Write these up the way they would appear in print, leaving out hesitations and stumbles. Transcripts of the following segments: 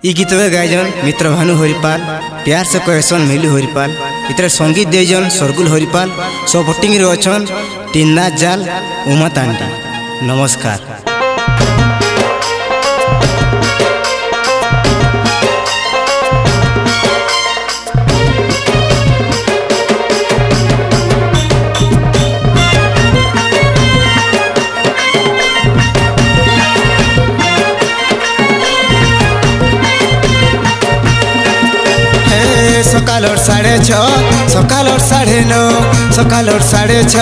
ई गीत गायजन मित्र भानु हरिपाल प्यार से कहसन मिलू हरिपाल इतर संगीत देजन सरगुल हरिपाल सपोर्टिंग रे अछन टीना जाल उमा तांडी। नमस्कार। सकाल 6:30 सकाल 9:30 सकाल 6:30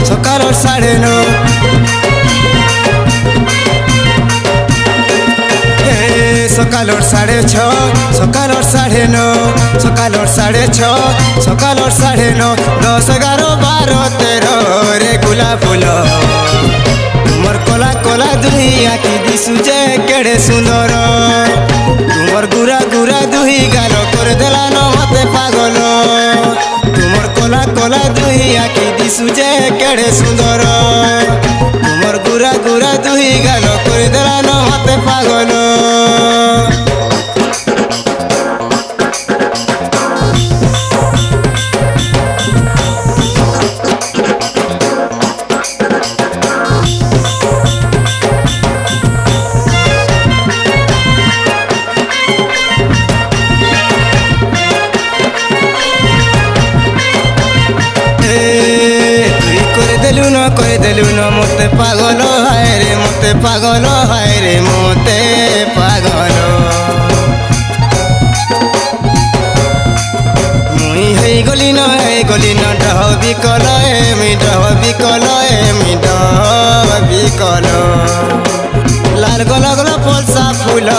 सकाल 9:30 सकाल 6:30 सकाल 9:30 सकाल 6:30 सकाल 9:30 10 11 12 13 रे गुला फूल तुमर कोला कोला दुही आखि दिसुजे केड़े सुंदर तुमर गुरा गुरा दुही गाल कर देला न मते पागल तुमर कोला कोला दुही आखि दिसुजे केड़े सुंदर तुमर गुरा गुरा दुही गाल कर देला न मते पागल। कर देलु न मते पागल हाय रे मते पागल हाय रे मते पागल मुई हे गली न डह बिकल एमी डह बिकल एमी डह बिकल लाल गला गला फलसा फूल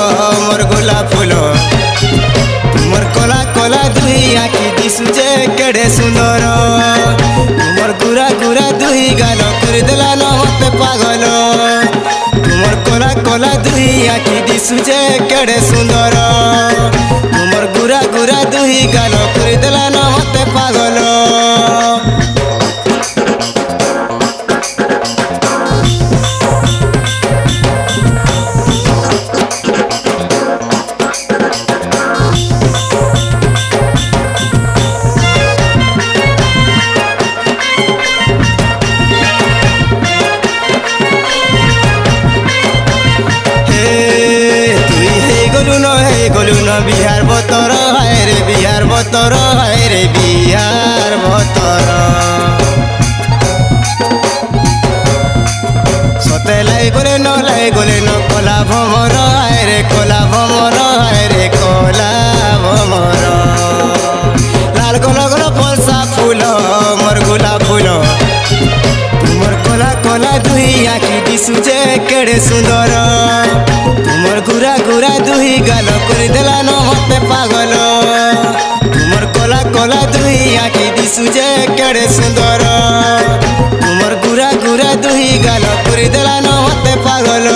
मोर गोला फूल तुमर कोला कोला दुही आखि दिसुजे केड़े सुंदर तुमर गुरा गुरा दुही गाल कर देला न मते पागल तुमर कोला कोला दुही आखि दिसुजे केड़े सुंदर तुमर गुरा गुरा दुही गाल कर देला न मते पागल। गलु न बिहार बतर हाय रे बिहार बतर हाय रे बिहार बतर सते लाई गले न कोला भमर हाय रे कोला भमर हाय रे कोला भमर लाल गल गल फलसा फूल मोर गुला फूल तुमर कोला कोला दुही आखि दिसुजे केड़े सुंदर तुमर गुरा गुरा दुही गाल कर देला न मते पागल तुमर कोला कोला दुही आखि दिसुजे केड़े सुंदर तुमर गुरा गुरा दुही गाल कर देला न मते पागल।